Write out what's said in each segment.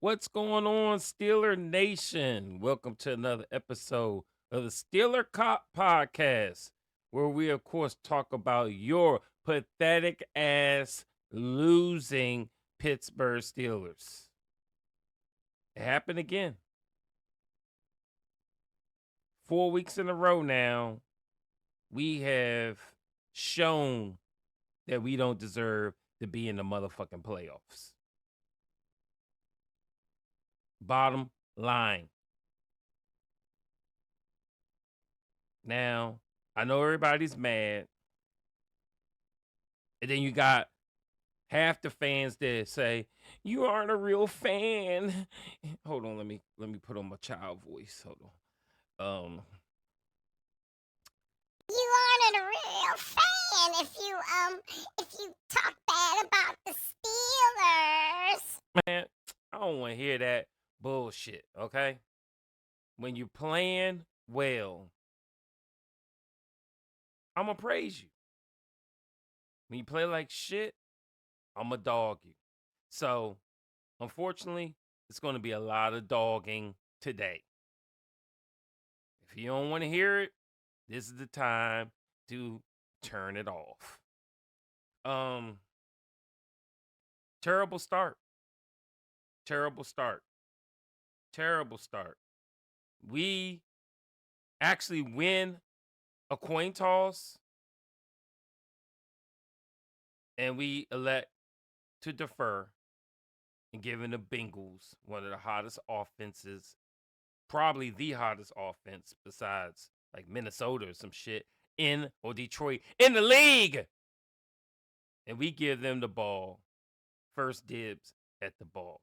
What's going on, Steeler Nation? Welcome to another episode of the Steeler Cop Podcast, where we, of course, talk about your pathetic ass losing Pittsburgh Steelers. It happened again. 4 weeks in a row now, we have shown that we don't deserve to be in the motherfucking playoffs. Bottom line. Now, I know everybody's mad. And then you got half the fans that say, "You aren't a real fan." Hold on, let me put on my child voice. Hold on. You aren't a real fan if you talk bad about the Steelers. Man, I don't want to hear that bullshit, okay? When you're playing well, I'm gonna praise you. When you play like shit, I'm gonna dog you. So, unfortunately, it's gonna be a lot of dogging today. If you don't want to hear it, this is the time to turn it off. Terrible start. Terrible start. Terrible start. We actually win a coin toss and we elect to defer and giving the Bengals one of the hottest offenses, probably the hottest offense besides like Minnesota or some shit or Detroit in the league. And we give them the ball, first dibs at the ball.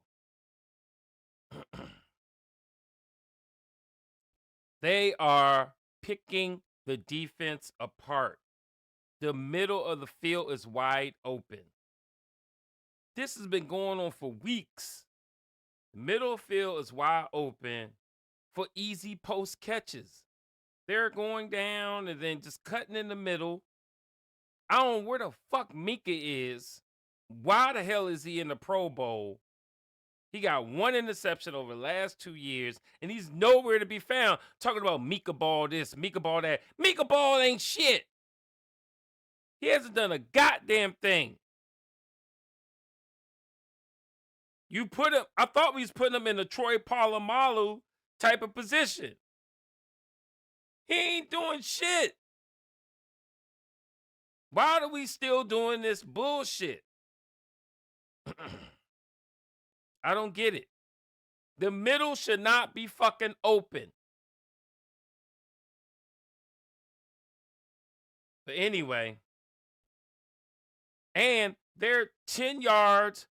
They are picking the defense apart. The middle of the field is wide open. This has been going on for weeks. The middle field is wide open for easy post catches. They're going down and then just cutting in the middle. I don't know where the fuck Mika is. Why the hell is he in the Pro Bowl? He got one interception over the last 2 years, and he's nowhere to be found. Talking about Mika Ball this, Mika Ball that. Mika Ball ain't shit. He hasn't done a goddamn thing. You put him, I thought we was putting him in the Troy Polamalu type of position. He ain't doing shit. Why are we still doing this bullshit? I don't get it. The middle should not be fucking open. But anyway, and they're 10 yards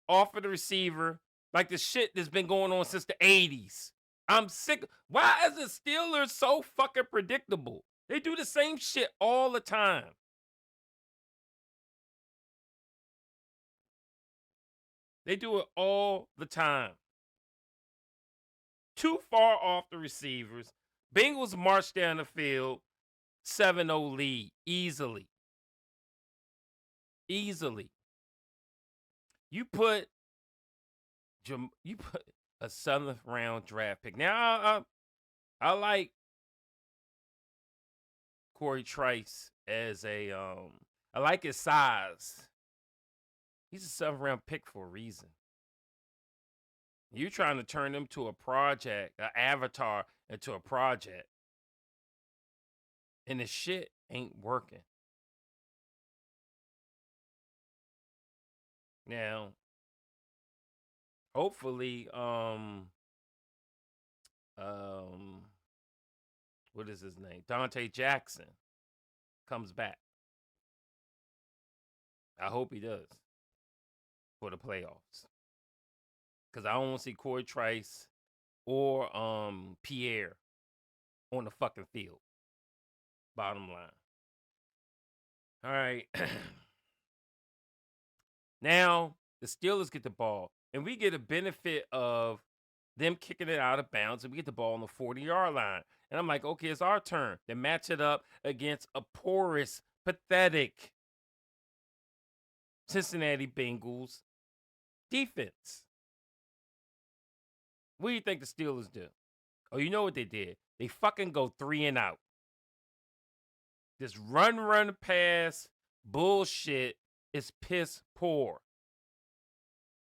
off of the receiver, like the shit that's been going on since the 80s. I'm sick. Why is the Steelers so fucking predictable? They do the same shit all the time. They do it all the time. Too far off the receivers. Bengals march down the field, 7-0 lead, easily. Easily. You put a 7th round draft pick. Now I like Corey Trice as I like his size. He's a 7th round pick for a reason. You're trying to turn him to a project, an avatar into a project. And the shit ain't working. Now, hopefully, what is his name? Dante Jackson comes back. I hope he does for the playoffs. Because I don't want to see Corey Trice or Pierre on the fucking field. Bottom line. All right. Now, the Steelers get the ball, and we get a benefit of them kicking it out of bounds, and we get the ball on the 40-yard line. And I'm like, okay, it's our turn. They match it up against a porous, pathetic Cincinnati Bengals defense. What do you think the Steelers do? Oh, you know what they did? They fucking go 3 and out. This run, pass bullshit is piss poor.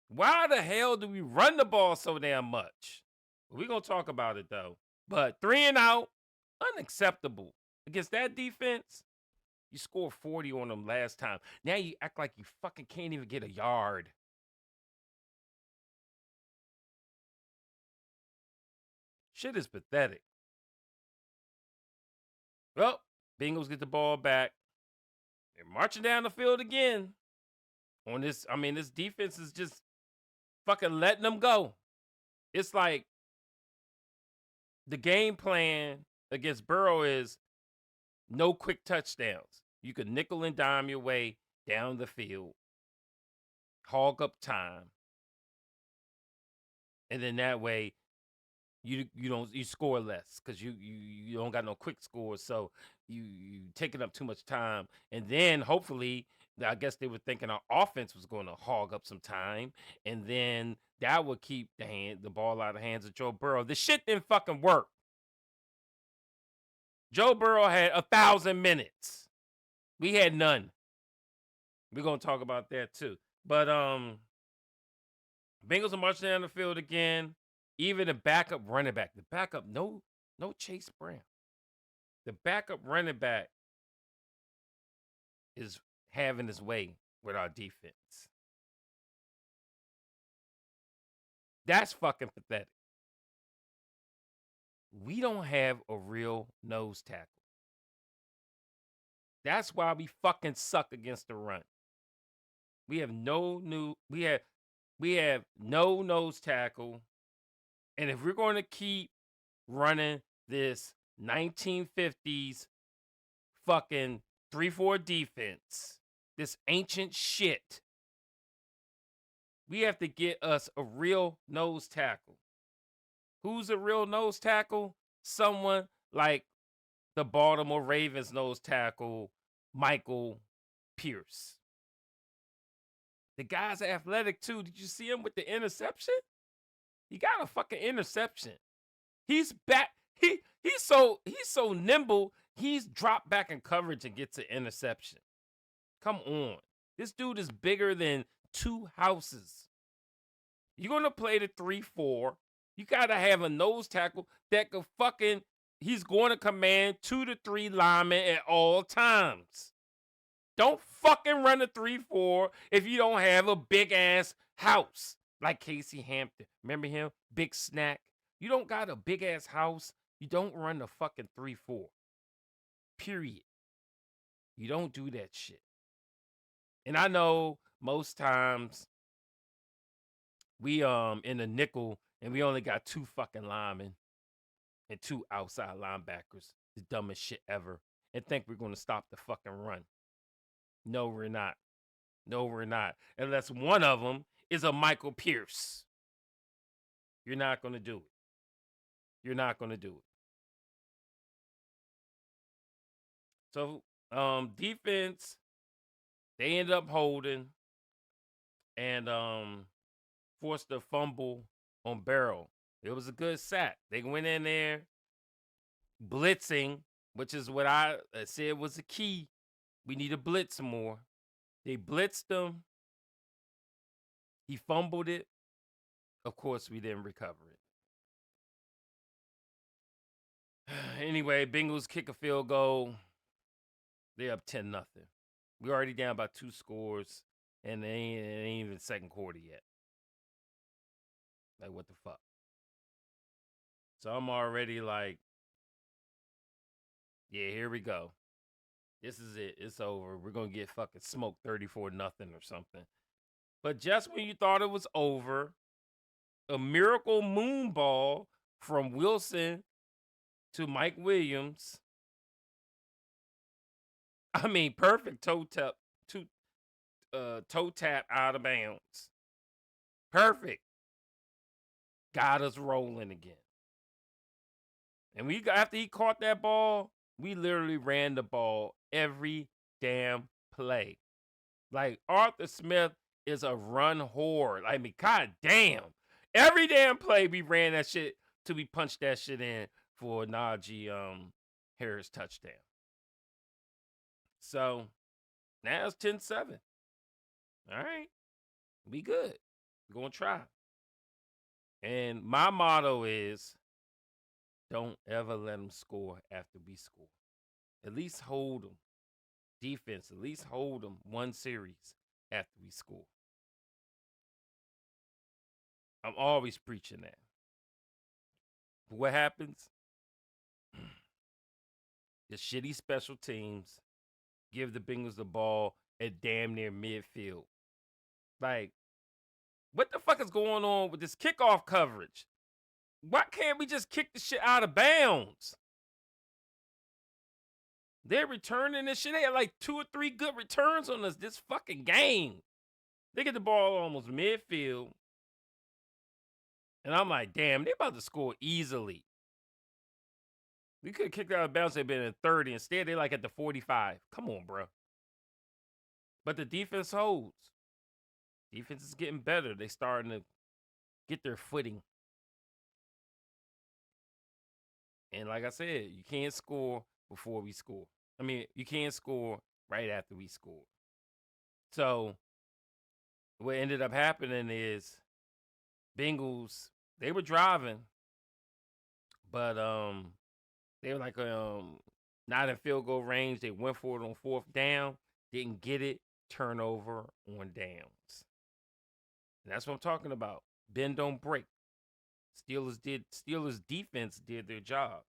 Why the hell do we run the ball so damn much? We're going to talk about it, though. But 3 and out, unacceptable. Against that defense, you scored 40 on them last time. Now you act like you fucking can't even get a yard. Shit is pathetic. Well, Bengals get the ball back. They're marching down the field again. On this, I mean, this defense is just fucking letting them go. It's like the game plan against Burrow is no quick touchdowns. You can nickel and dime your way down the field, hog up time, and then that way you score less because you don't got no quick scores, so you taking up too much time, and then hopefully I guess they were thinking our offense was going to hog up some time, and then that would keep the ball out of the hands of Joe Burrow. The shit didn't fucking work. Joe Burrow had 1,000 minutes. We had none. We're gonna talk about that too. But Bengals are marching down the field again. Even the backup running back, no Chase Brown. The backup running back is having his way with our defense. That's fucking pathetic. We don't have a real nose tackle. That's why we fucking suck against the run. We have no nose tackle. And if we're going to keep running this 1950s fucking 3-4 defense, this ancient shit, we have to get us a real nose tackle. Who's a real nose tackle? Someone like the Baltimore Ravens nose tackle, Michael Pierce. The guy's athletic too. Did you see him with the interception? He got a fucking interception. He's back. He's so nimble. He's dropped back in coverage and gets an interception. Come on. This dude is bigger than 2 houses. You're going to play the 3-4. You got to have a nose tackle that could fucking, he's going to command 2 to 3 linemen at all times. Don't fucking run a 3-4 if you don't have a big ass house like Casey Hampton. Remember him? Big snack. You don't got a big ass house. You don't run the fucking 3-4. Period. You don't do that shit. And I know most times we in the nickel and we only got 2 fucking linemen and 2 outside linebackers. The dumbest shit ever. And think we're going to stop the fucking run. No, we're not. No, we're not. Unless one of them is a Michael Pierce. You're not going to do it. You're not going to do it. So, defense, they ended up holding and forced a fumble on Barrow. It was a good sack. They went in there blitzing, which is what I said was the key. We need to blitz some more. They blitzed him. He fumbled it. Of course, we didn't recover it. Anyway, Bengals kick a field goal. They're up 10-0. We're already down by 2 scores, and it ain't even second quarter yet. Like, what the fuck? So I'm already like, yeah, here we go. This is it. It's over. We're going to get fucking smoked 34-0 or something. But just when you thought it was over, a miracle moon ball from Wilson to Mike Williams. I mean, perfect toe tap out of bounds. Perfect. Got us rolling again. And after he caught that ball, we literally ran the ball every damn play. Like, Arthur Smith is a run whore. I mean, god damn. Every damn play we ran that shit till we punched that shit in for Najee Harris touchdown. So now it's 10-7. All right. We good. We're going to try. And my motto is don't ever let them score after we score. At least hold them. Defense, at least hold them one series after we score. I'm always preaching that. But what happens? The shitty special teams give the Bengals the ball at damn near midfield. Like, what the fuck is going on with this kickoff coverage? Why can't we just kick the shit out of bounds? They're returning this shit. They had like 2 or 3 good returns on us this fucking game. They get the ball almost midfield. And I'm like, damn, they about to score easily. We could have kicked out of bounds. They've been in 30. Instead, they're like at the 45. Come on, bro. But the defense holds. Defense is getting better. They starting to get their footing. And like I said, you can't score before we score. I mean, you can't score right after we score. So what ended up happening is Bengals, they were driving, but they were like not in field goal range. They went for it on 4th down, didn't get it, turnover on downs. And that's what I'm talking about. Bend don't break. Steelers defense did their job.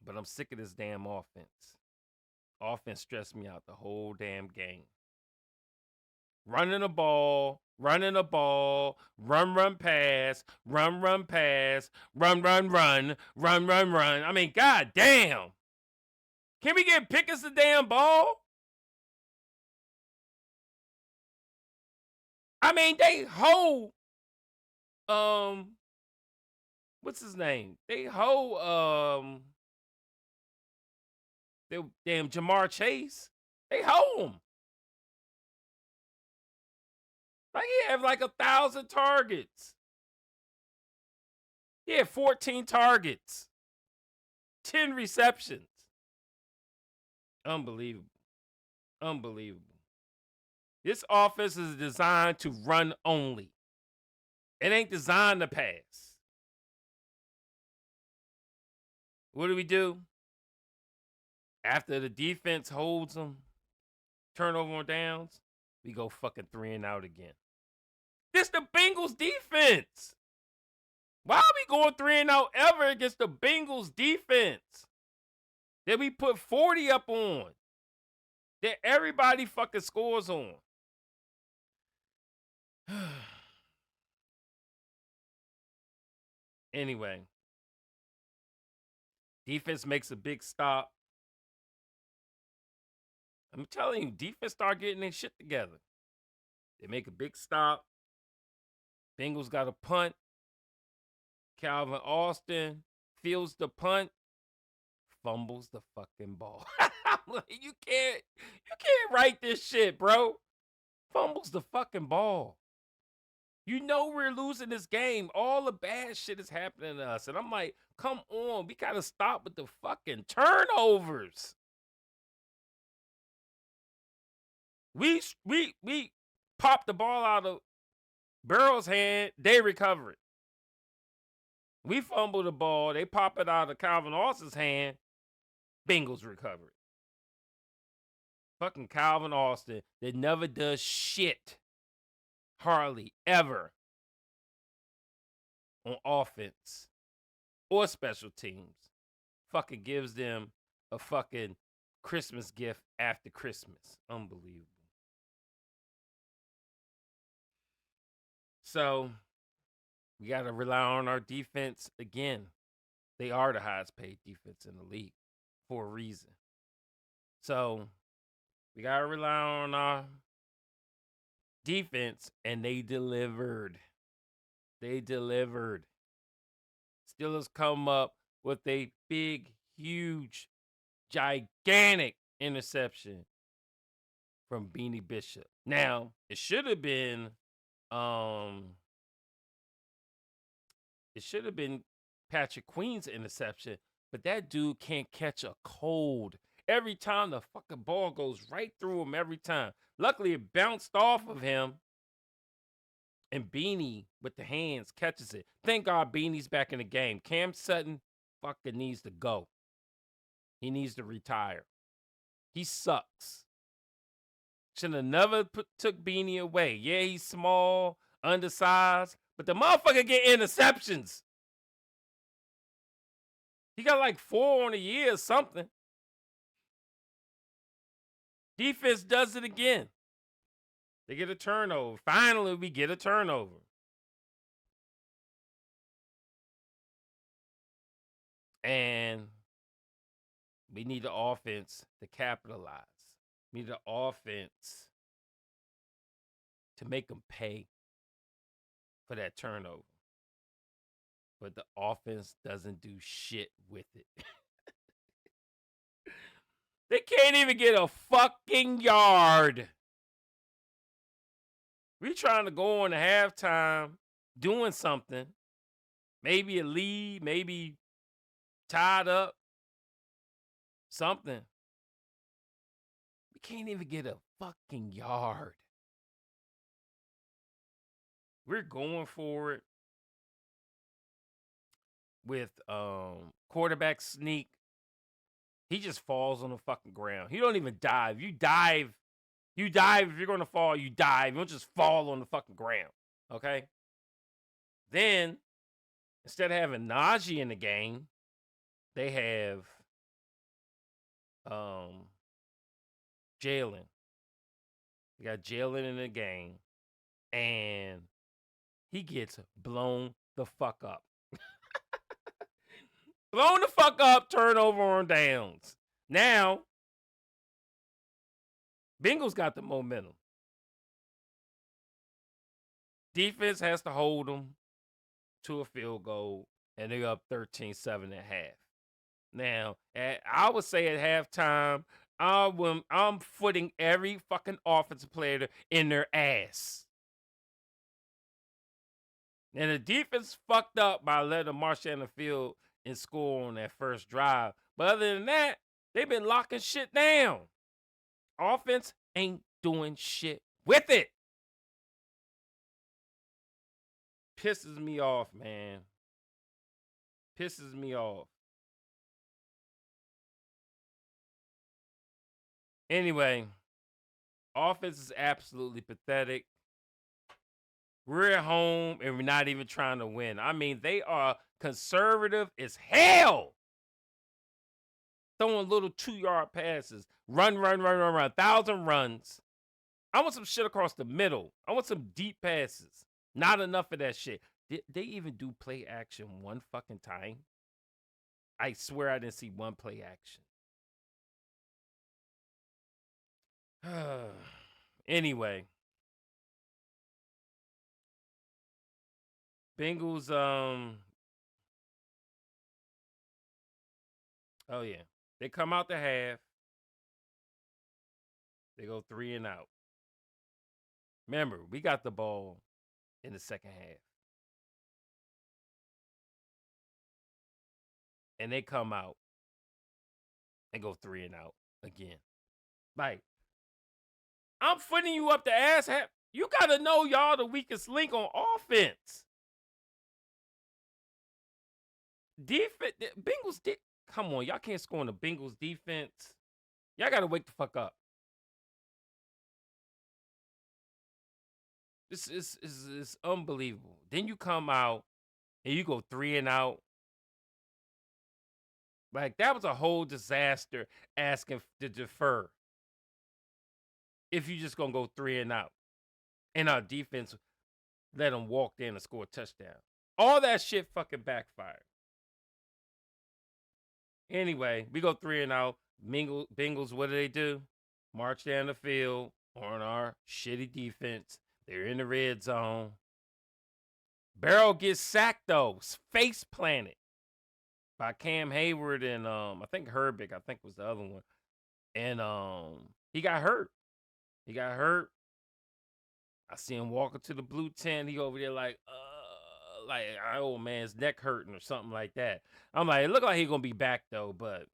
But I'm sick of this damn offense. Offense stressed me out the whole damn game. Running the ball, run, pass, run, pass, run. I mean, god damn. Can we get Pickens the damn ball? I mean, they hold what's his name? They hold damn Jamar Chase. They hold him. Like he had like 1,000 targets. He had 14 targets. 10 receptions. Unbelievable. This offense is designed to run only. It ain't designed to pass. What do? After the defense holds them, turnover on downs, we go fucking 3 and out again. This the Bengals defense. Why are we going 3 and out ever against the Bengals defense? That we put 40 up on. That everybody fucking scores on. Anyway. Defense makes a big stop. I'm telling you, defense start getting their shit together. They make a big stop. Bengals got a punt. Calvin Austin fields the punt. Fumbles the fucking ball. You can't write this shit, bro. Fumbles the fucking ball. You know we're losing this game. All the bad shit is happening to us. And I'm like, come on. We got to stop with the fucking turnovers. We popped the ball out of Burrow's hand. They recover it. We fumble the ball. They pop it out of Calvin Austin's hand. Bengals recover it. Fucking Calvin Austin that never does shit. Hardly ever. On offense. Or special teams. Fucking gives them a fucking Christmas gift after Christmas. Unbelievable. So, we got to rely on our defense again. They are the highest paid defense in the league for a reason. So, we got to rely on our defense, and they delivered. Steelers come up with a big, huge, gigantic interception from Beanie Bishop. Now, it should have been It should have been Patrick Queen's interception, but that dude can't catch a cold. Every time the fucking ball goes right through him every time. Luckily, it bounced off of him, and Beanie with the hands catches it. Thank God Beanie's back in the game. Cam Sutton fucking needs to go. He needs to retire. He sucks. Should have never took Beanie away. Yeah, he's small, undersized, but the motherfucker get interceptions. He got like 4 on a year or something. Defense does it again. They get a turnover. Finally, we get a turnover. And we need the offense to capitalize. We need the offense to make them pay for that turnover. But the offense doesn't do shit with it. They can't even get a fucking yard. We trying to go on to halftime doing something. Maybe a lead, maybe tied up. Something. We can't even get a fucking yard. We're going for it with quarterback sneak. He just falls on the fucking ground. He don't even dive. You dive. If you're going to fall, you dive. You don't just fall on the fucking ground. Okay? Then, instead of having Najee in the game, they have Jalen. You got Jalen in the game, and he gets blown the fuck up. Blown the fuck up, turnover on downs. Now, Bengals got the momentum. Defense has to hold them to a field goal, and they're up 13-7 at half. Now, I would say at halftime, I'm footing every fucking offensive player in their ass. And the defense fucked up by letting them march down the field and score on that first drive. But other than that, they've been locking shit down. Offense ain't doing shit with it. Pisses me off, man. Pisses me off. Anyway, offense is absolutely pathetic. We're at home and we're not even trying to win. I mean, they are conservative as hell. Throwing little 2-yard passes. Run. 1,000 runs. I want some shit across the middle. I want some deep passes. Not enough of that shit. Did they even do play action one fucking time? I swear I didn't see one play action. Anyway. Bengals, oh yeah. They come out the half. They go 3 and out. Remember, we got the ball in the second half. And they come out and go 3 and out again. Like, I'm footing you up the ass. You got to know y'all the weakest link on offense. Defense, Bengals, come on, y'all can't score on the Bengals defense. Y'all got to wake the fuck up. This is unbelievable. Then you come out and you go 3 and out. Like, that was a whole disaster asking to defer. If you just going to go 3 and out. And our defense let them walk in and score a touchdown. All that shit fucking backfired. Anyway, we go 3 and out. Bengals, what do? March down the field on our shitty defense. They're in the red zone. Barrow gets sacked, though. Face planted by Cam Hayward and I think Herbig, I think was the other one. And he got hurt. I see him walking to the blue tent. He over there like like, oh man, his neck hurting or something like that. I'm like, it looked like he gonna be back though, but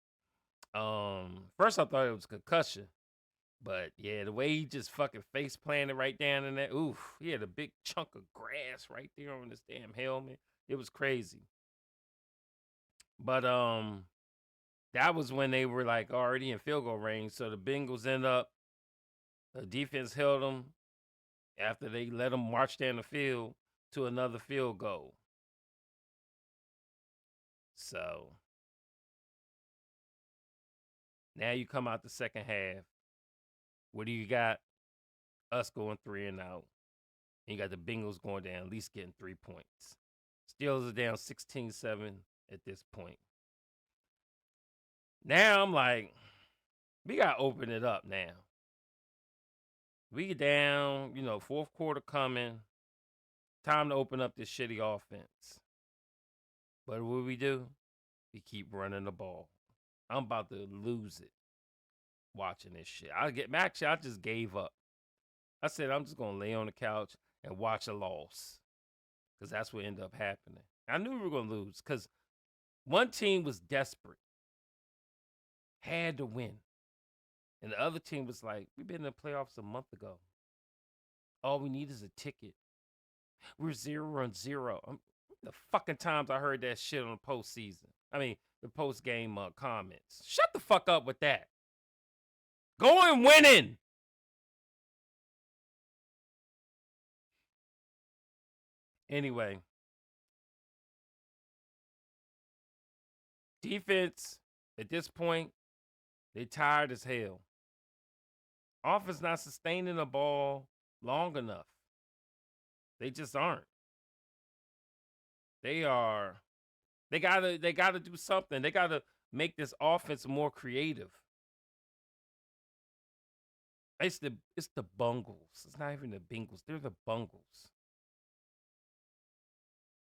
first I thought it was concussion. But yeah, the way he just fucking face planted right down in that, oof, he had a big chunk of grass right there on his damn helmet. It was crazy. But that was when they were like already in field goal range. So the Bengals end up, the defense held them after they let them march down the field to another field goal. So now you come out the second half. What do you got? Us going 3-0. And you got the Bengals going down, at least getting 3 points. Steelers are down 16-7 at this point. Now I'm like, we got to open it up now. We get down, fourth quarter coming. Time to open up this shitty offense. But what we do? We keep running the ball. I'm about to lose it watching this shit. I just gave up. I said, I'm just going to lay on the couch and watch a loss. Because that's what ended up happening. I knew we were going to lose because one team was desperate. Had to win. And the other team was like, we've been in the playoffs a month ago. All we need is a ticket. We're 0-0. The fucking times I heard that shit on the postseason. I mean, the post-game comments. Shut the fuck up with that. Going winning. Anyway. Defense, at this point, they tired as hell. Offense not sustaining the ball long enough. They just aren't. They gotta do something. They gotta make this offense more creative. It's the Bungles. It's not even the Bengals. They're the Bungles.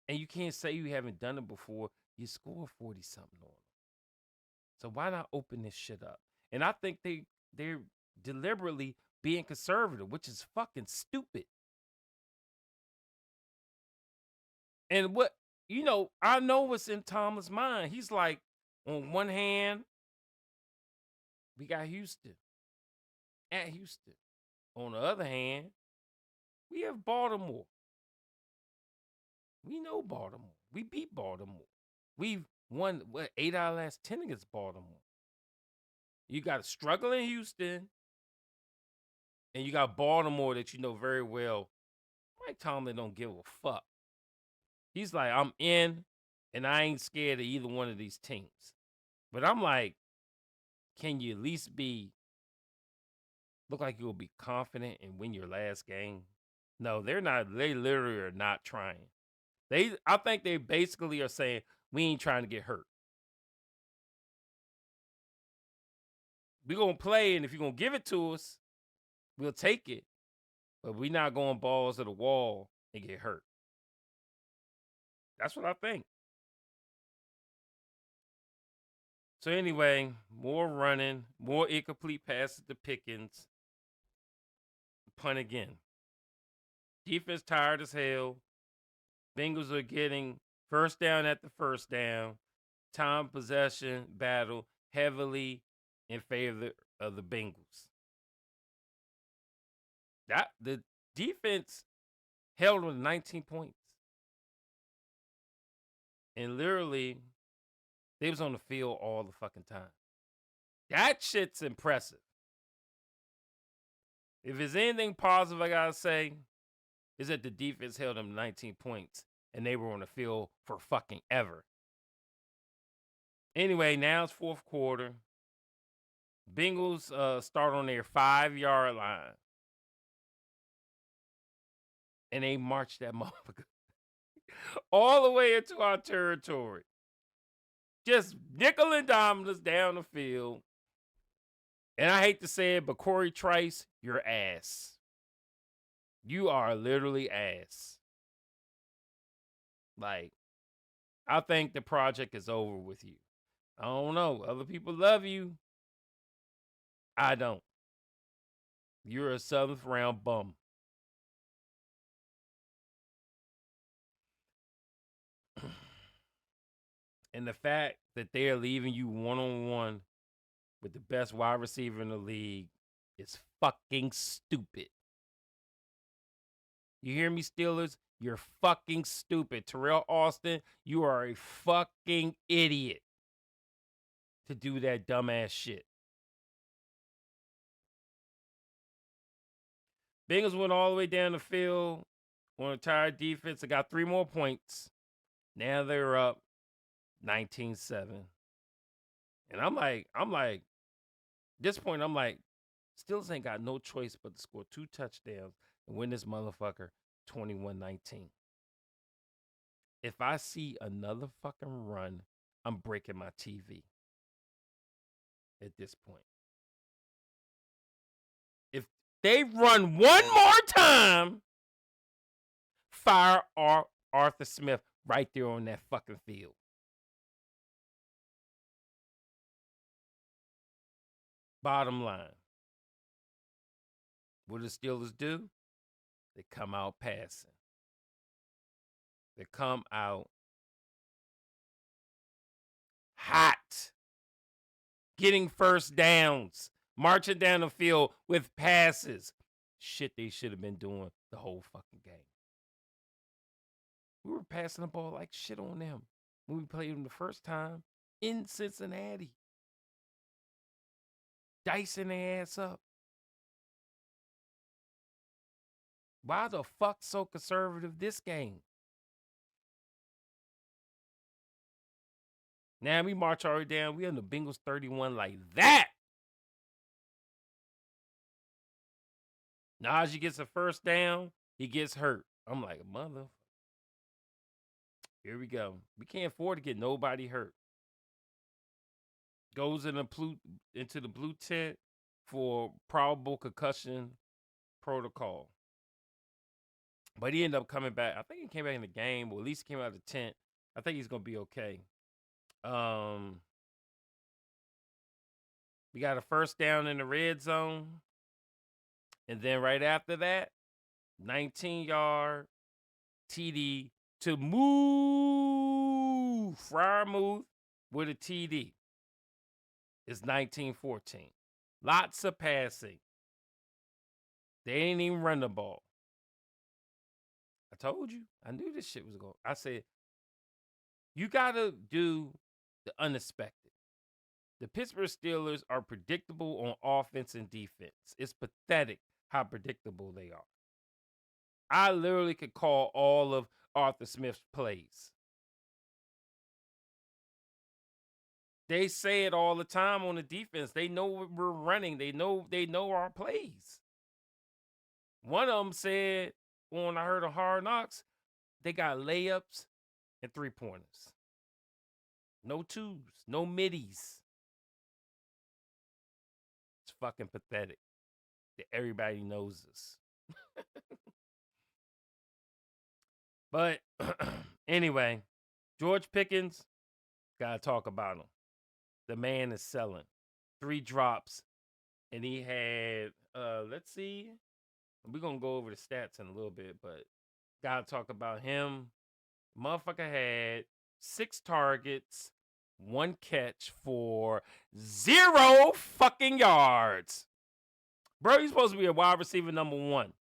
And you can't say you haven't done it before. You score 40-something on them. So why not open this shit up? And I think they're deliberately being conservative, which is fucking stupid. And I know what's in Tomlin's mind. He's like, on one hand, we got Houston. At Houston. On the other hand, we have Baltimore. We know Baltimore. We beat Baltimore. We've won 8 out of the last 10 against Baltimore. You got a struggling Houston, and you got Baltimore that you know very well. Mike Tomlin don't give a fuck. He's like, I'm in, and I ain't scared of either one of these teams. But I'm like, can you at least look like you'll be confident and win your last game? No, they're not. They literally are not trying. I think they basically are saying, we ain't trying to get hurt. We're going to play, and if you're going to give it to us, we'll take it. But we're not going balls to the wall and get hurt. That's what I think. So anyway, more running, more incomplete passes to Pickens. Punt again. Defense tired as hell. Bengals are getting first down at the first down. Time possession battle heavily in favor of the Bengals. The defense held with 19 points. And literally, they was on the field all the fucking time. That shit's impressive. If there's anything positive I gotta say, is that the defense held them 19 points and they were on the field for fucking ever. Anyway, now it's fourth quarter. Bengals start on their 5-yard line. And they march that motherfucker all the way into our territory. Just nickel and dime us down the field. And I hate to say it, but Corey Trice, you're ass. You are literally ass. Like, I think the project is over with you. I don't know. Other people love you. I don't. You're a 7th round bum. And the fact that they are leaving you one-on-one with the best wide receiver in the league is fucking stupid. You hear me, Steelers? You're fucking stupid. Terrell Austin, you are a fucking idiot to do that dumbass shit. Bengals went all the way down the field on a tired defense. They got 3 more points. Now they're up 19-7. And I'm like, at this point, I'm like, Steelers ain't got no choice but to score 2 touchdowns and win this motherfucker 21-19. If I see another fucking run, I'm breaking my TV at this point. If they run one more time, fire Arthur Smith right there on that fucking field. Bottom line, what do the Steelers do? They come out passing. They come out hot, getting first downs, marching down the field with passes. Shit they should have been doing the whole fucking game. We were passing the ball like shit on them when we played them the first time in Cincinnati. Dicing their ass up. Why the fuck so conservative this game? Now we march all the way down. We on the Bengals 31 like that. Najee gets a first down. He gets hurt. I'm like, mother. Here we go. We can't afford to get nobody hurt. Goes into the blue tent for probable concussion protocol. But he ended up coming back. I think he came back in the game, or at least came out of the tent. I think he's going to be okay. We got a first down in the red zone. And then right after that, 19-yard TD to move. Freiermuth with a TD. It's 19-14. Lots of passing. They ain't even run the ball. I told you. I knew this shit was going. I said, you got to do the unexpected. The Pittsburgh Steelers are predictable on offense and defense. It's pathetic how predictable they are. I literally could call all of Arthur Smith's plays. They say it all the time on the defense. They know what we're running. They know our plays. One of them said, when I heard of Hard Knocks, they got layups and 3-pointers. No twos, no middies. It's fucking pathetic that everybody knows this. But anyway, George Pickens, gotta talk about him. The man is selling 3 drops, and he had, let's see, we're gonna go over the stats in a little bit, but gotta talk about him. Motherfucker had 6 targets, 1 catch for 0 fucking yards. Bro, you're supposed to be a wide receiver number 1.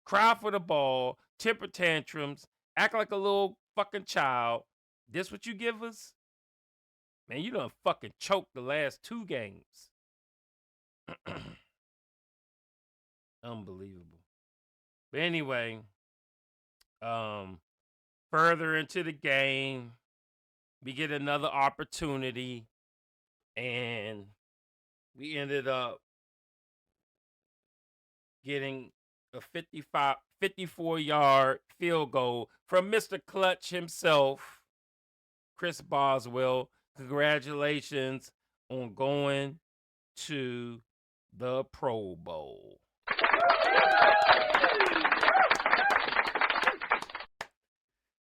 Cry for the ball, temper tantrums, act like a little fucking child. This what you give us? Man, you done fucking choked the last 2 games. Unbelievable. But anyway, further into the game, we get another opportunity, and we ended up getting a 54-yard field goal from Mr. Clutch himself, Chris Boswell. Congratulations on going to the Pro Bowl.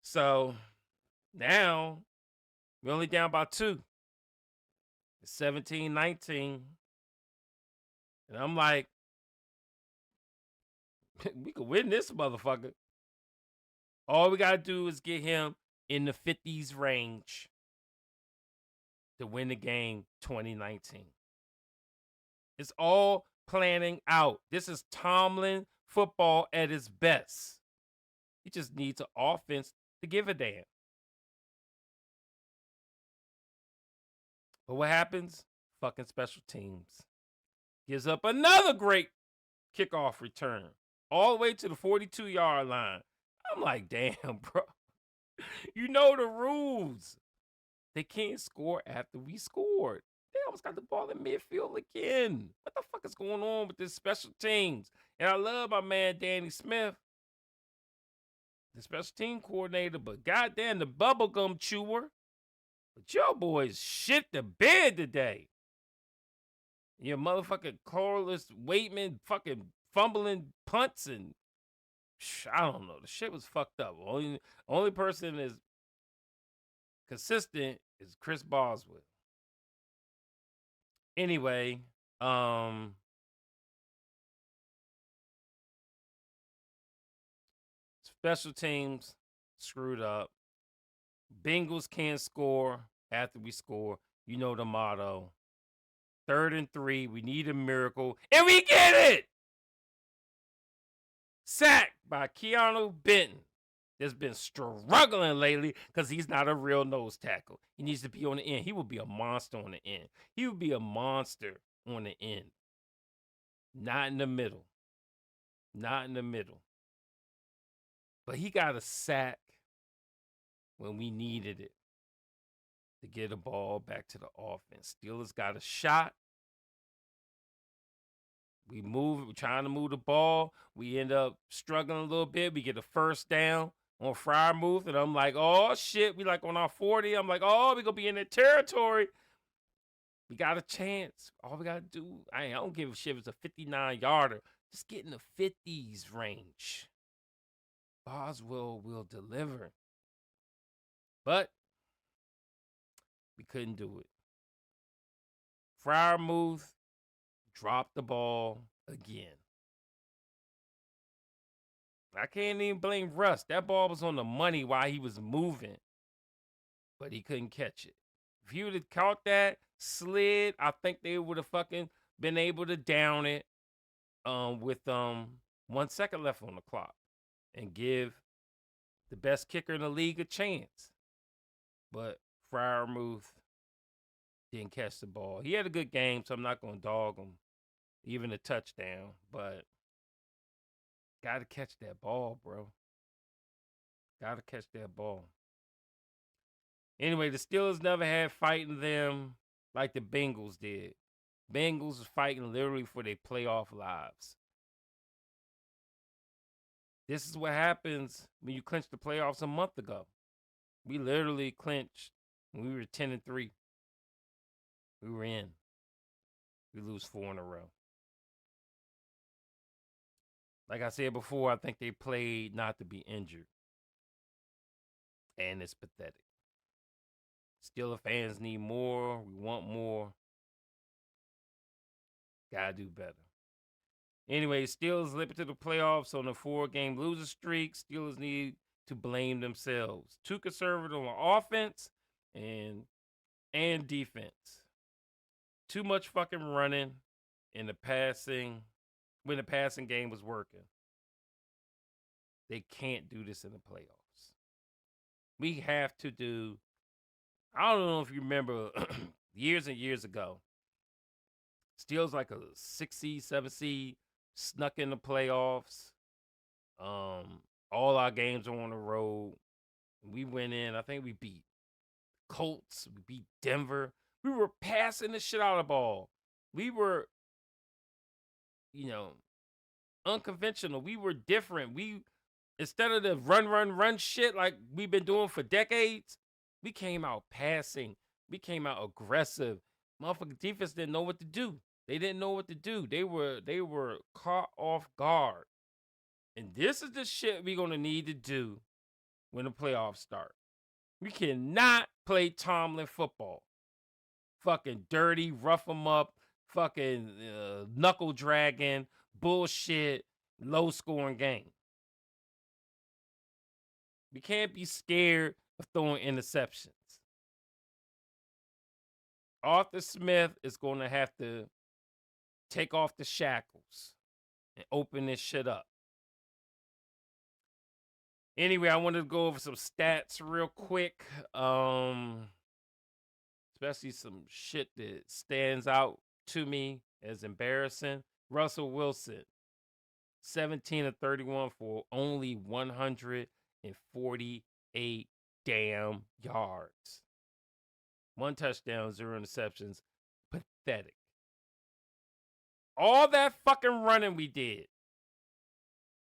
So now we're only down by 2. It's 17-19. And I'm like, we could win this motherfucker. All we got to do is get him in the 50s range to win the game 2019. It's all planning out. This is Tomlin football at its best. He just needs an offense to give a damn. But what happens? Fucking special teams gives up another great kickoff return all the way to the 42-yard line. I'm like, damn, bro. You know the rules. They can't score after we scored. They almost got the ball in midfield again. What the fuck is going on with this special teams? And I love my man Danny Smith, the special team coordinator, but goddamn the bubblegum chewer. But your boys shit the bed today. Your motherfucking Corliss Waitman fucking fumbling punts and I don't know. The shit was fucked up. Only person is consistent is Chris Boswell. Anyway, special teams screwed up. Bengals can't score after we score. You know the motto. 3rd and 3. We need a miracle. And we get it! Sacked by Keanu Benton. That's been struggling lately because he's not a real nose tackle. He needs to be on the end. He will be a monster on the end. He would be a monster on the end. Not in the middle. Not in the middle. But he got a sack when we needed it to get the ball back to the offense. Steelers got a shot. We're trying to move the ball. We end up struggling a little bit. We get a first down on Freiermuth, and I'm like, oh, shit. We like on our 40. I'm like, oh, we going to be in the territory. We got a chance. All we got to do, I don't give a shit if it's a 59-yarder. Just get in the 50s range. Boswell will deliver. But we couldn't do it. Freiermuth dropped the ball again. I can't even blame Russ. That ball was on the money while he was moving. But he couldn't catch it. If he would have caught that, slid, I think they would have fucking been able to down it with 1 second left on the clock and give the best kicker in the league a chance. But Freiermuth didn't catch the ball. He had a good game, so I'm not going to dog him. Even a touchdown. But got to catch that ball, bro. Got to catch that ball. Anyway, the Steelers never had fighting them like the Bengals did. Bengals was fighting literally for their playoff lives. This is what happens when you clinch the playoffs a month ago. We literally clinched when we were 10-3. We were in. We lose 4 in a row. Like I said before, I think they played not to be injured. And it's pathetic. Steelers fans need more. We want more. Gotta do better. Anyway, Steelers slip into the playoffs on a 4-game losing streak. Steelers need to blame themselves. Too conservative on offense and defense. Too much fucking running in the passing when the passing game was working. They can't do this in the playoffs. We have to do, I don't know if you remember years and years ago, Steelers like a 6 seed, 7 seed, snuck in the playoffs. All our games are on the road. We went in, I think we beat Colts, we beat Denver. We were passing the shit out of the ball. We were, unconventional. We were different. We, instead of the run shit like we've been doing for decades, we came out passing. We came out aggressive. Motherfucking defense didn't know what to do. They didn't know what to do. They were caught off guard. And this is the shit we're going to need to do when the playoffs start. We cannot play Tomlin football. Fucking dirty, rough them up, fucking knuckle dragging, bullshit, low scoring game. We can't be scared of throwing interceptions. Arthur Smith is going to have to take off the shackles and open this shit up. Anyway, I wanted to go over some stats real quick. Especially some shit that stands out to me as embarrassing. Russell Wilson, 17 of 31 for only 148 damn yards. 1 touchdown, 0 interceptions. Pathetic. All that fucking running we did.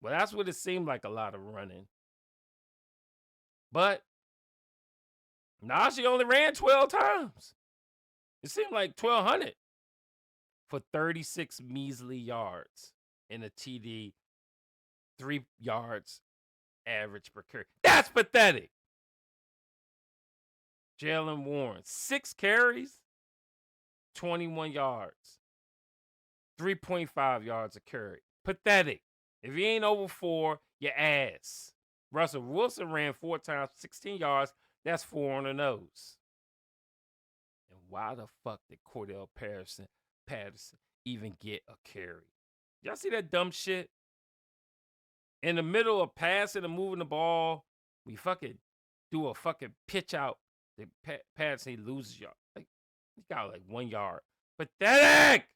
Well, that's what it seemed like, a lot of running. But Najee only ran 12 times. It seemed like 1,200 for 36 measly yards and a TD, 3 yards average per carry. That's pathetic. Jalen Warren, 6 carries, 21 yards, 3.5 yards a carry. Pathetic. If he ain't over 4, your ass. Russell Wilson ran 4 times, 16 yards. That's 4 on the nose. And why the fuck did Cordell Patterson even get a carry? Y'all see that dumb shit? In the middle of passing and moving the ball, we fucking do a fucking pitch out. The Patterson, he loses y'all. Like, he got like 1 yard. Pathetic!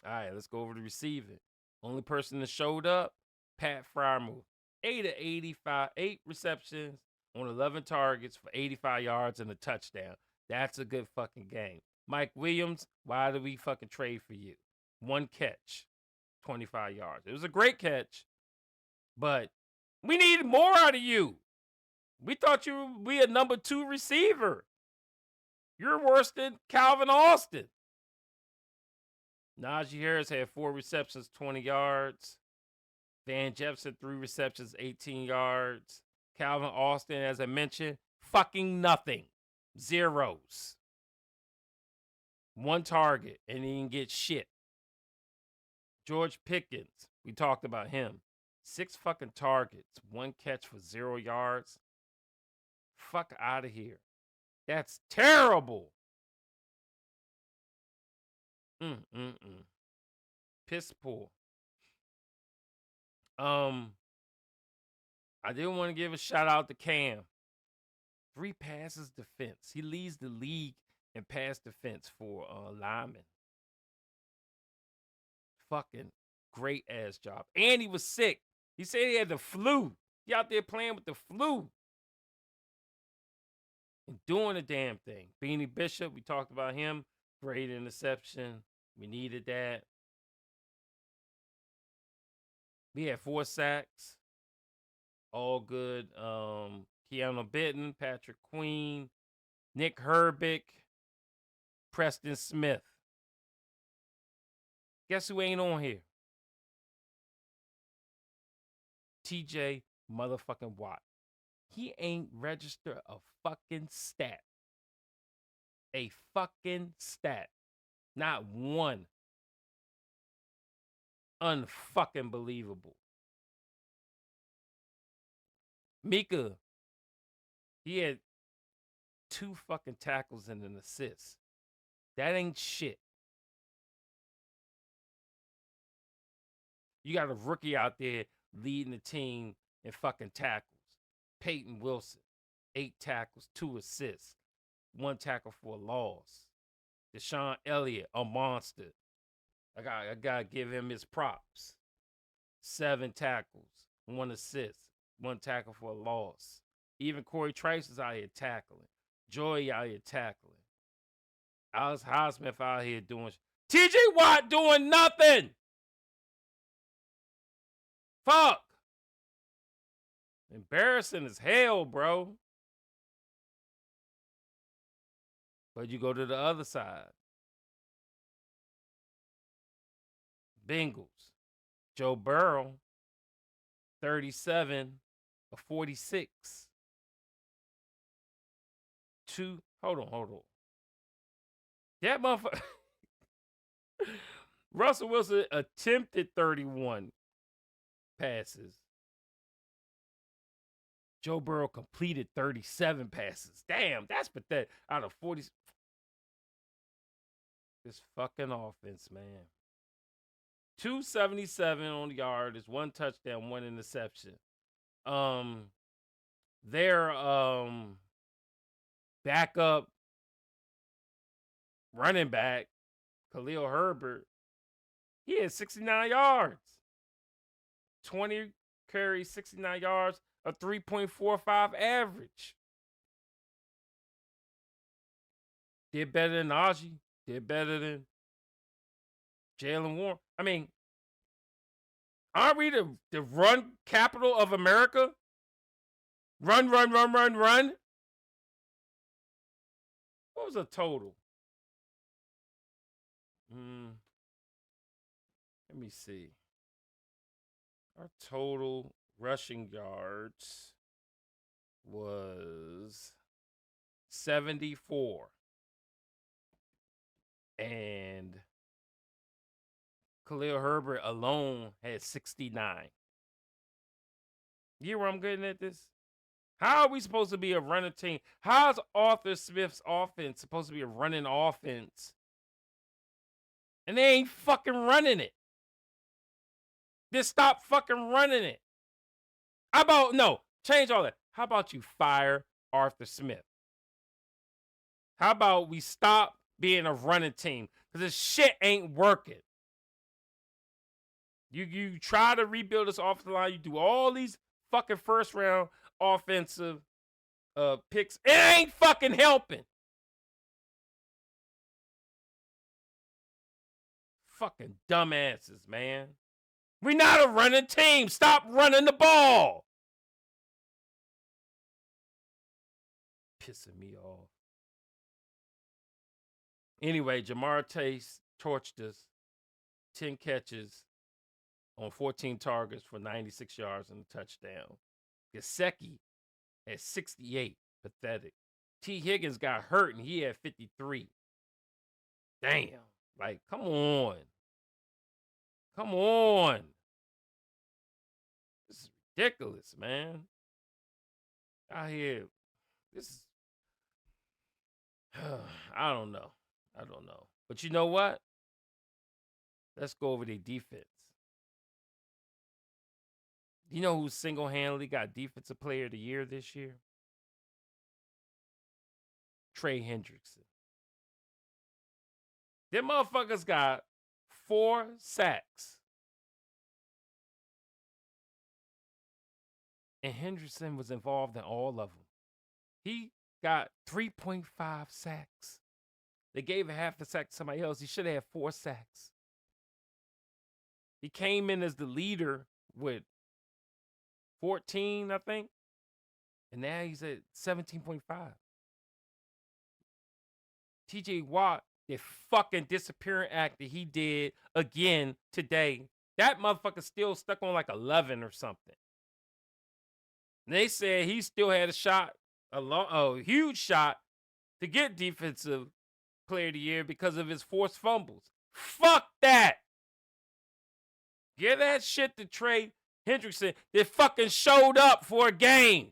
All right, let's go over to receiving. Only person that showed up, Pat Frymouth. 8 receptions on 11 targets for 85 yards and a touchdown. That's a good fucking game. Mike Williams, why did we fucking trade for you? 1 catch, 25 yards. It was a great catch, but we needed more out of you. We thought you would be a number 2 receiver. You're worse than Calvin Austin. Najee Harris had 4 receptions, 20 yards. Van Jefferson, 3 receptions, 18 yards. Calvin Austin, as I mentioned, fucking nothing. Zeros. 1 target, and he didn't get shit. George Pickens, we talked about him. 6 fucking targets, 1 catch for 0 yards. Fuck out of here. That's terrible. Piss poor. I did want to give a shout out to Cam. 3 passes defense. He leads the league in pass defense for linemen. Fucking great ass job. And he was sick. He said he had the flu. He out there playing with the flu. And doing the damn thing. Beanie Bishop, we talked about him. Great interception. We needed that. We had 4 sacks. All good. Keanu Benton, Patrick Queen, Nick Herbig, Preston Smith. Guess who ain't on here? TJ motherfucking Watt. He ain't registered a fucking stat. A fucking stat. Not one. Unfucking believable. Mika, he had 2 fucking tackles and an assist. That ain't shit. You got a rookie out there leading the team in fucking tackles. Peyton Wilson, 8 tackles, 2 assists, 1 tackle for a loss. Deshaun Elliott, a monster. I gotta give him his props. 7 tackles, 1 assist, 1 tackle for a loss. Even Corey Trice is out here tackling. Joey out here tackling. Alex Highsmith out here doing TJ Watt doing nothing. Fuck. Embarrassing as hell, bro. But you go to the other side. Bengals. Joe Burrow, 37 of 46. Hold on. That motherfucker. Russell Wilson attempted 31 passes. Joe Burrow completed 37 passes. Damn, that's pathetic. Out of 40. This fucking offense, man. 277 on the yard is 1 touchdown, 1 interception. Their backup running back, Khalil Herbert, he had 69 yards. 20 carries, 69 yards, a 3.45 average. Did better than Najee. Did better than Jalen Warren. I mean, aren't we the run capital of America? Run. What was the total? Let me see. Our total rushing yards was 74. And Khalil Herbert alone had 69. You hear where I'm getting at this? How are we supposed to be a running team? How's Arthur Smith's offense supposed to be a running offense? And they ain't fucking running it. Just stop fucking running it. How about, no, change all that. How about you fire Arthur Smith? How about we stop being a running team? Because this shit ain't working. You try to rebuild this offensive line. You do all these fucking first round offensive picks. It ain't fucking helping. Fucking dumbasses, man. We're not a running team. Stop running the ball. Pissing me off. Anyway, Jamar Chase torched us. 10 catches on 14 targets for 96 yards and a touchdown. Gesicki had 68. Pathetic. T. Higgins got hurt and he had 53. Damn. Like, come on. Come on. This is ridiculous, man. Out here. This is. I don't know. But you know what? Let's go over their defense. You know who single-handedly got Defensive Player of the Year this year? Trey Hendrickson. Them motherfuckers got 4 sacks. And Hendrickson was involved in all of them. He got 3.5 sacks. They gave a half a sack to somebody else. He should have had 4 sacks. He came in as the leader with 14, I think. And now he's at 17.5. TJ Watt, the fucking disappearing act that he did again today, that motherfucker still stuck on like 11 or something. And they said he still had a shot, a huge shot to get Defensive Player of the Year because of his forced fumbles. Fuck that. Give that shit to Trey Hendrickson that fucking showed up for a game.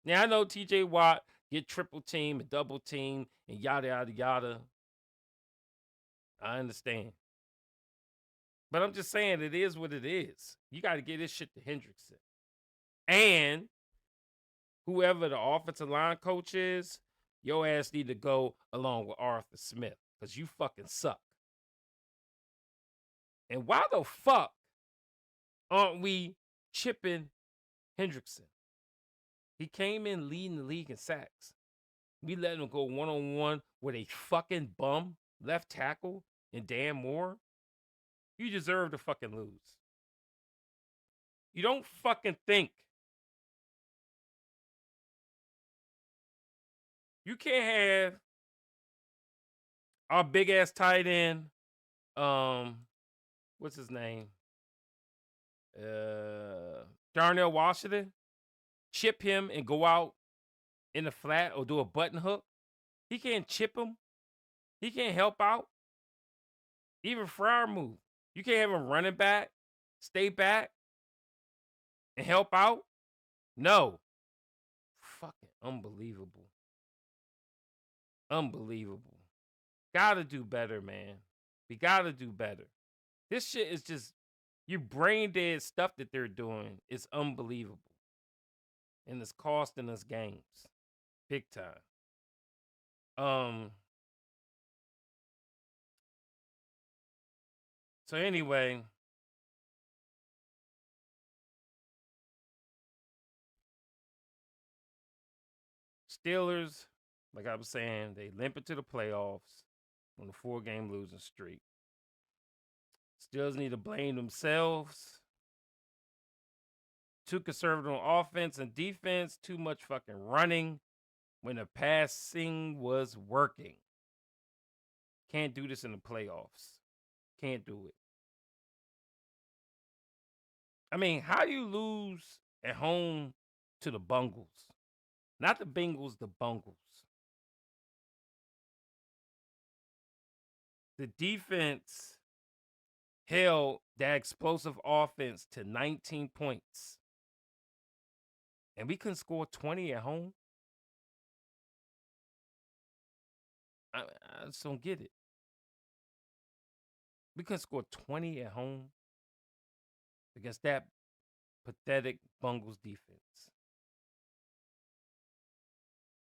Now, I know TJ Watt get triple team and double team and yada, yada, yada. I understand. But I'm just saying it is what it is. You got to get this shit to Hendrickson. And whoever the offensive line coach is, your ass need to go along with Arthur Smith because you fucking suck. And why the fuck aren't we chipping Hendrickson? He came in leading the league in sacks. We let him go one-on-one with a fucking bum left tackle and Dan Moore. You deserve to fucking lose. You don't fucking think. You can't have our big-ass tight end, what's his name? Darnell Washington. Chip him and go out in the flat or do a button hook. He can't chip him. He can't help out. Even Fryer move. You can't have him running back, stay back, and help out? No. Fucking unbelievable. Unbelievable. Gotta do better, man. We gotta do better. This shit is just, you brain dead stuff that they're doing is unbelievable. And it's costing us games. Big time. So anyway, Steelers, like I was saying, they limp into the playoffs on a 4-game losing streak. Steelers need to blame themselves. Too conservative on offense and defense. Too much fucking running when the passing was working. Can't do this in the playoffs. Can't do it. I mean, how do you lose at home to the Bengals? Not the Bengals, the Bengals. The defense held that explosive offense to 19 points. And we couldn't score 20 at home? I just don't get it. We couldn't score 20 at home against that pathetic Bengals defense.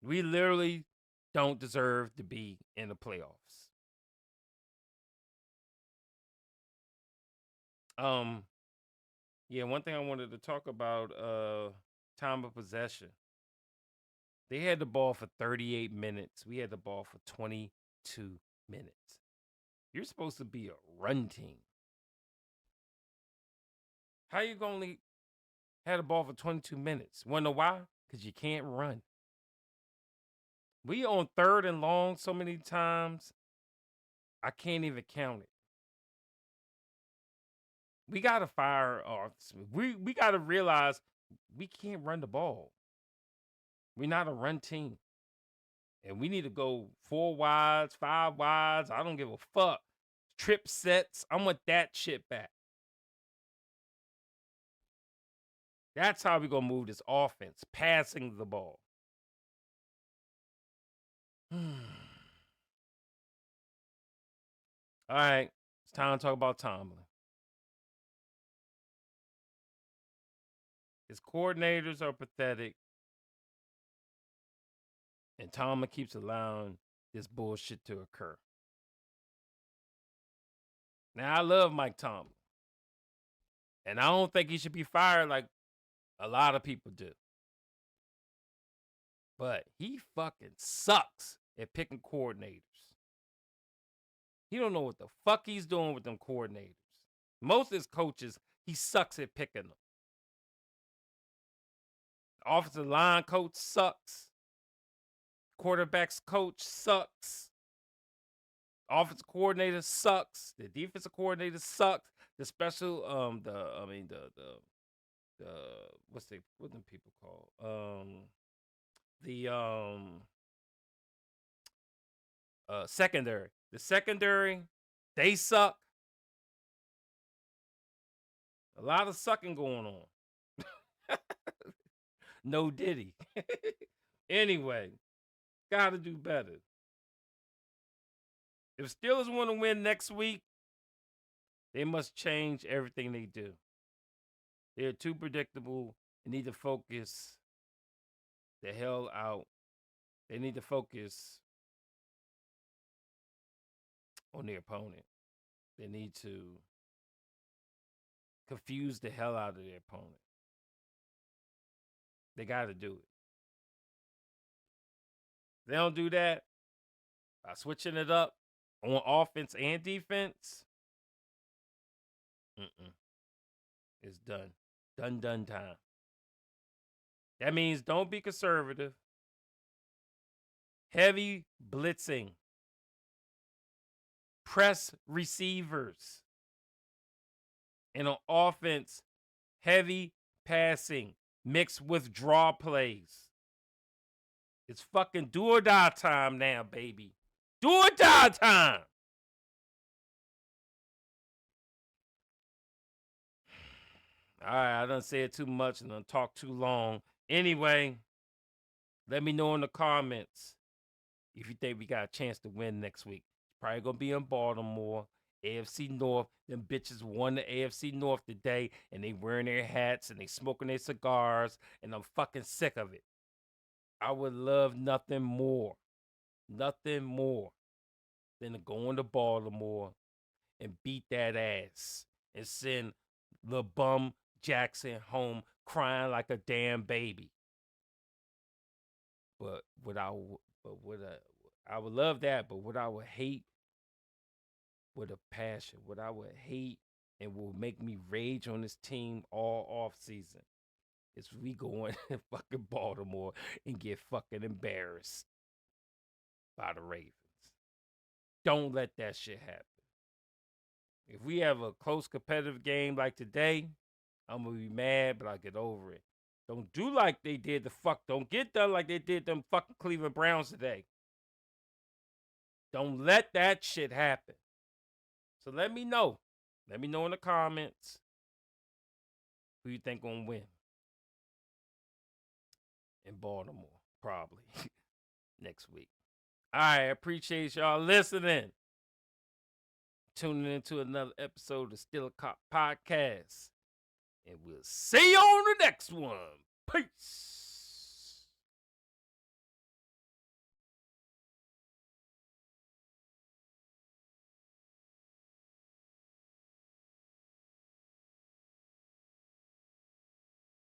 We literally don't deserve to be in the playoffs. Yeah, one thing I wanted to talk about, time of possession. They had the ball for 38 minutes. We had the ball for 22 minutes. You're supposed to be a run team. How you gonna only have the ball for 22 minutes? Wanna know why? Because you can't run. We on 3rd and long so many times, I can't even count it. We gotta fire off. We gotta realize we can't run the ball. We're not a run team. And we need to go 4 wides, 5 wides. I don't give a fuck. Trip sets. I want that shit back. That's how we're gonna move this offense. Passing the ball. All right. It's time to talk about Tomlin. His coordinators are pathetic. And Tomlin keeps allowing this bullshit to occur. Now, I love Mike Tomlin. And I don't think he should be fired like a lot of people do. But he fucking sucks at picking coordinators. He don't know what the fuck he's doing with them coordinators. Most of his coaches, he sucks at picking them. Offensive line coach sucks. Quarterbacks coach sucks. Offensive coordinator sucks. The defensive coordinator sucks. The special, what's them people called? Secondary. The secondary, they suck. A lot of sucking going on. No Diddy. Anyway, gotta do better. If Steelers want to win next week, they must change everything they do. They're too predictable. They need to focus the hell out. They need to focus on their opponent. They need to confuse the hell out of their opponent. They got to do it. If they don't do that, by switching it up on offense and defense, it's done. Done time. That means don't be conservative. Heavy blitzing. Press receivers. And on offense, heavy passing mixed with draw plays. It's fucking do or die time now, baby. Do or die time. All right, I done said too much and done talked too long. Anyway, let me know in the comments if you think we got a chance to win next week. It's probably gonna be in Baltimore. AFC North. Them bitches won the AFC North today, and they wearing their hats and they smoking their cigars, and I'm fucking sick of it. I would love nothing more than to go into Baltimore and beat that ass and send the bum Jackson home crying like a damn baby. But I would love that, but what I would hate with a passion, what I would hate and will make me rage on this team all off season is we go in fucking Baltimore and get fucking embarrassed by the Ravens. Don't let that shit happen. If we have a close competitive game like today, I'm gonna be mad, but I'll get over it. Don't do like they did don't get done like they did them fucking Cleveland Browns today. Don't let that shit happen. So let me know. Let me know in the comments who you think gonna win in Baltimore, probably next week. All right, I appreciate y'all listening. Tuning into another episode of Still a Cop Podcast. And we'll see you on the next one. Peace.